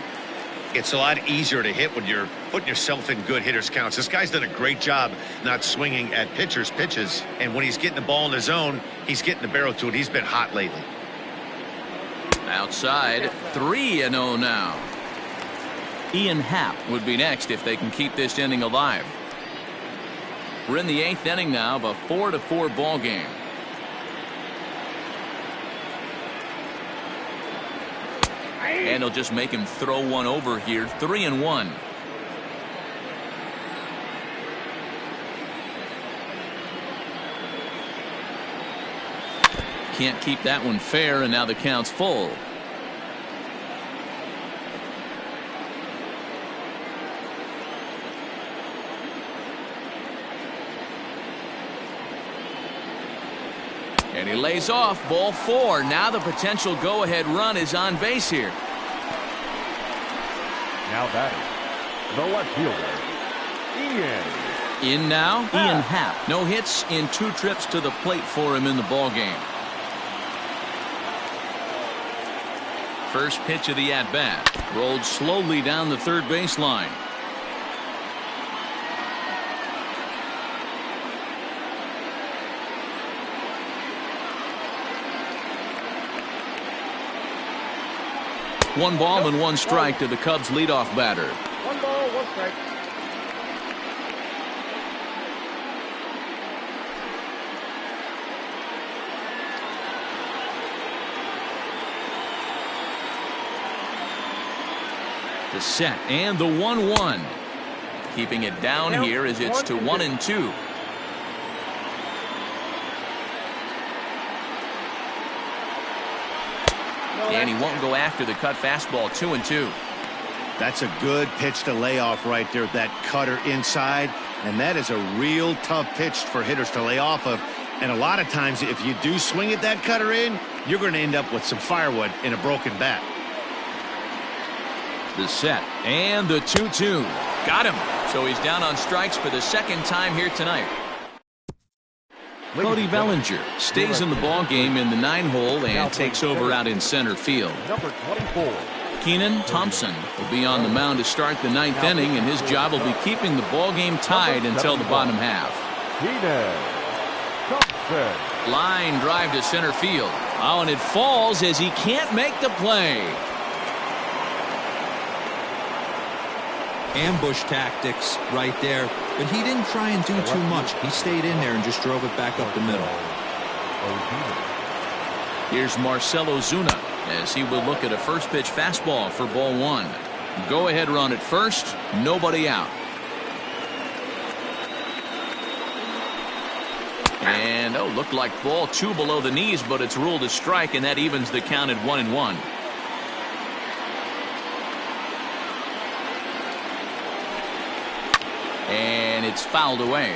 It's a lot easier to hit when you're putting yourself in good hitters counts. This guy's done a great job not swinging at pitchers' pitches. And when he's getting the ball in his zone, he's getting the barrel to it. He's been hot lately. Outside, 3-0 now. Ian Happ would be next if they can keep this inning alive. We're in the 8th inning now of a 4-4 ball game. And he'll just make him throw one over here. 3-1. Can't keep that one fair, and now the count's full. And he lays off. Ball 4. Now the potential go-ahead run is on base here. Now batting, the left fielder, Ian. In now, Ian Happ. No hits in 2 trips to the plate for him in the ball game. First pitch of the at-bat. Rolled slowly down the third baseline. One ball and 1 strike to the Cubs leadoff batter. 1 ball, 1 strike. The set and the 1-1. Keeping it down here as it's to 1-2. And he won't go after the cut fastball. 2-2. That's a good pitch to lay off right there, that cutter inside. And that is a real tough pitch for hitters to lay off of. And a lot of times, if you do swing at that cutter in, you're going to end up with some firewood in a broken bat. The set and the 2-2. Got him. So he's down on strikes for the second time here tonight. Cody Bellinger stays in the ball game in the 9-hole and takes over out in center field. Number 24. Keenan Thompson will be on the mound to start the 9th inning, and his job will be keeping the ball game tied until the bottom half. Keenan Thompson. Line drive to center field. Oh, and it falls as he can't make the play. Ambush tactics right there, but he didn't try and do too much. He stayed in there and just drove it back up the middle. Here's Marcell Ozuna as he will look at a first pitch fastball for ball 1. Go ahead run at first, nobody out. And looked like ball 2 below the knees, but it's ruled a strike, and that evens the count at 1-1. And it's fouled away.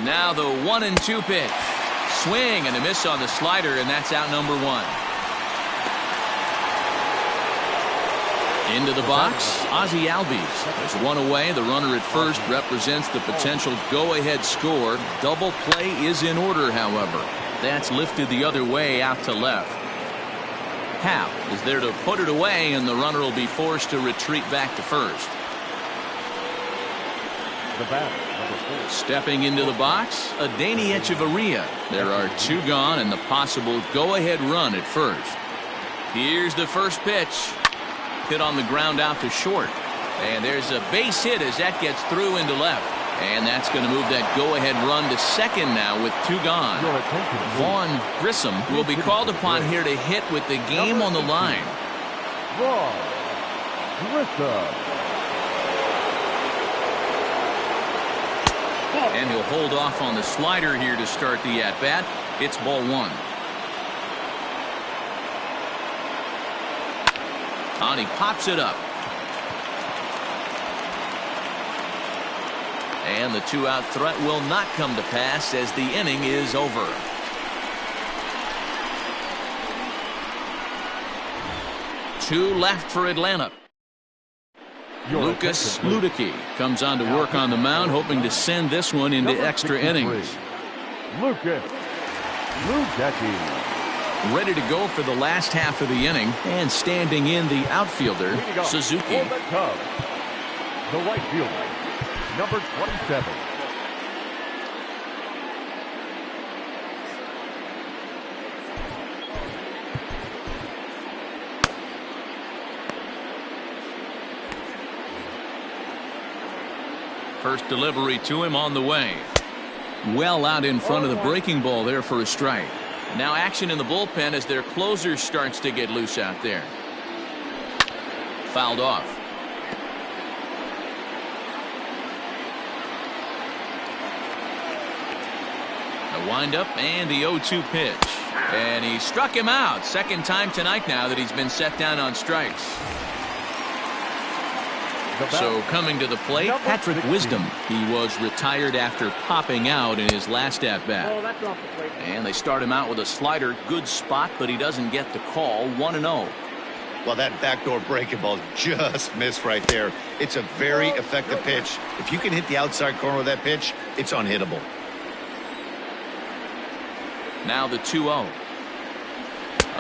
Now the 1-2 pitch. Swing and a miss on the slider, and that's out number 1. Into the box, Ozzie Albies. There's one away. The runner at first represents the potential go-ahead score. Double play is in order, however. That's lifted the other way out to left. Happ is there to put it away, and the runner will be forced to retreat back to first. The batter, number 4. Stepping into the box, Adeiny Echeverria. There are 2 gone and the possible go-ahead run at first. Here's the first pitch. Hit on the ground out to short. And there's a base hit as that gets through into left. And that's going to move that go-ahead run to second now with 2 gone. Vaughn Grissom will be called upon here to hit with the game on the line. Vaughn Grissom. And he'll hold off on the slider here to start the at-bat. It's ball 1. And he pops it up. And the 2-out threat will not come to pass as the inning is over. Two left for Atlanta. Lucas Luedecke comes on to work on the mound, hoping to send this one into extra innings. Lucas Luedecke. Ready to go for the last half of the inning, and standing in the outfielder, Suzuki. For the Cubs, the right fielder, number 27. First delivery to him on the way. Well out in front of the breaking ball there for a strike. Now action in the bullpen as their closer starts to get loose out there. Fouled off. The windup and the 0-2 pitch. And he struck him out. Second time tonight now that he's been set down on strikes. So coming to the plate, Patrick Wisdom. He was retired after popping out in his last at-bat. And they start him out with a slider. Good spot, but he doesn't get the call. 1-0. Well, that backdoor breaking ball just missed right there. It's a very effective pitch. If you can hit the outside corner of that pitch, it's unhittable. Now the 2-0.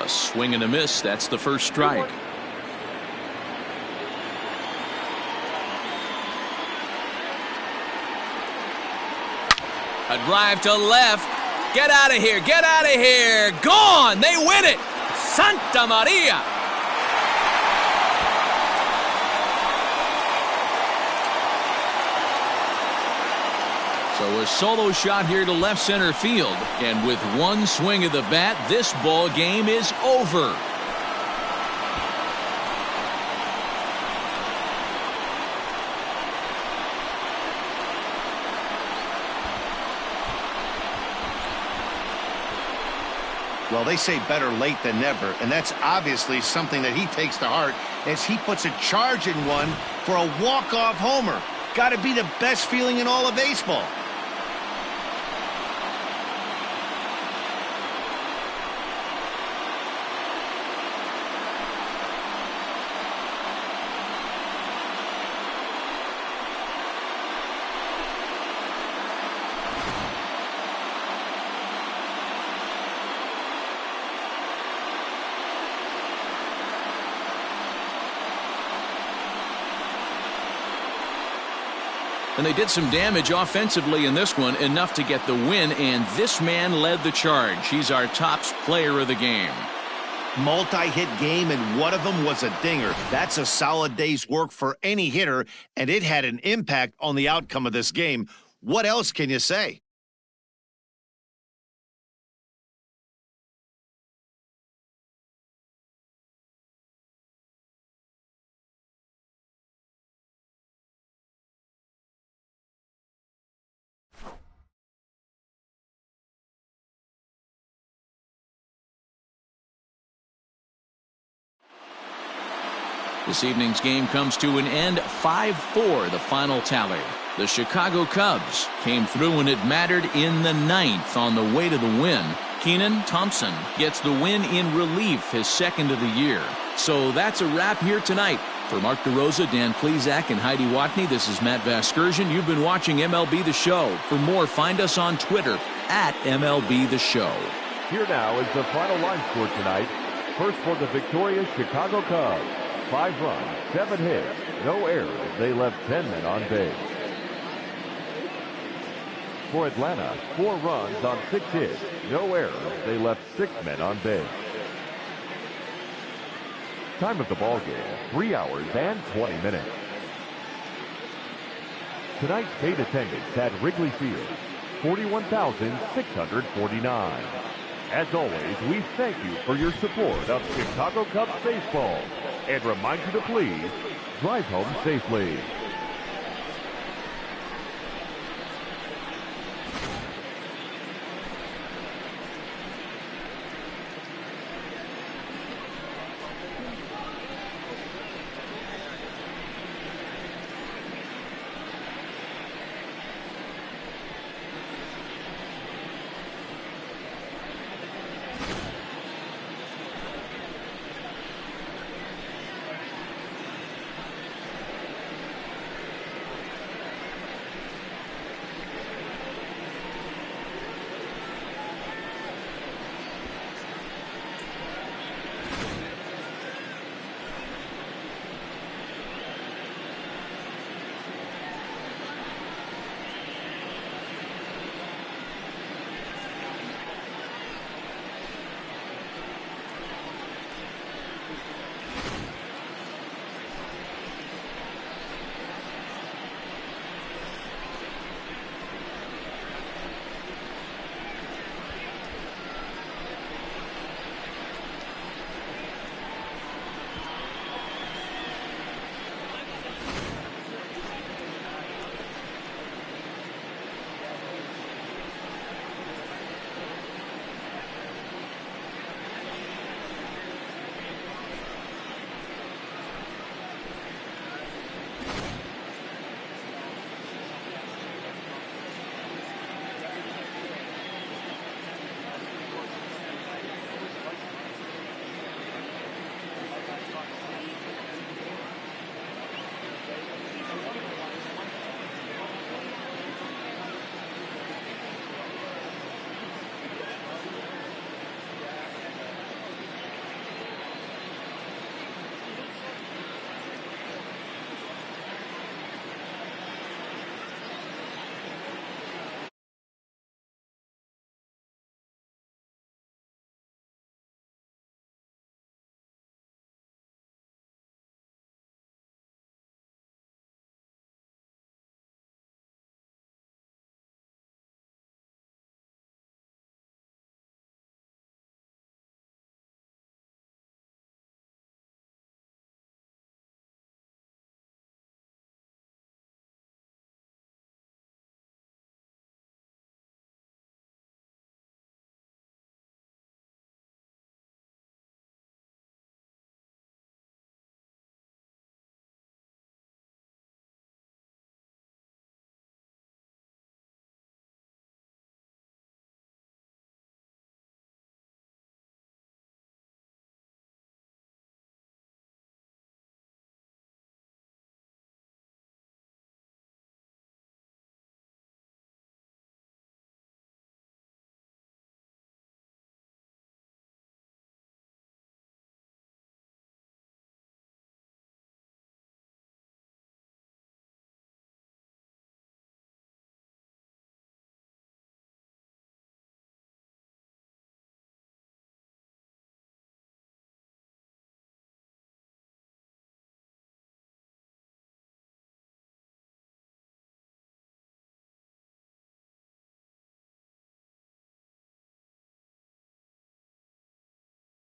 A swing and a miss. That's the first strike. A drive to left. Get out of here. Get out of here. Gone. They win it. Santa Maria. So a solo shot here to left center field. And with one swing of the bat, this ball game is over. Well, they say better late than never, and that's obviously something that he takes to heart as he puts a charge in one for a walk-off homer. Got to be the best feeling in all of baseball. And they did some damage offensively in this one, enough to get the win, and this man led the charge. He's our top player of the game. Multi-hit game, and one of them was a dinger. That's a solid day's work for any hitter, and it had an impact on the outcome of this game. What else can you say? This evening's game comes to an end, 5-4, the final tally. The Chicago Cubs came through when it mattered in the ninth on the way to the win. Keenan Thompson gets the win in relief, his second of the year. So that's a wrap here tonight. For Mark DeRosa, Dan Plesac, and Heidi Watney, this is Matt Vasgersian. You've been watching MLB The Show. For more, find us on Twitter at MLB The Show. Here now is the final line score tonight. First for the victorious Chicago Cubs. 5 runs, 7 hits, no errors. They left 10 men on base. For Atlanta, 4 runs on 6 hits, no errors. They left 6 men on base. Time of the ball game, 3 hours and 20 minutes. Tonight's paid attendance at Wrigley Field, 41,649. As always, we thank you for your support of Chicago Cubs baseball and remind you to please drive home safely.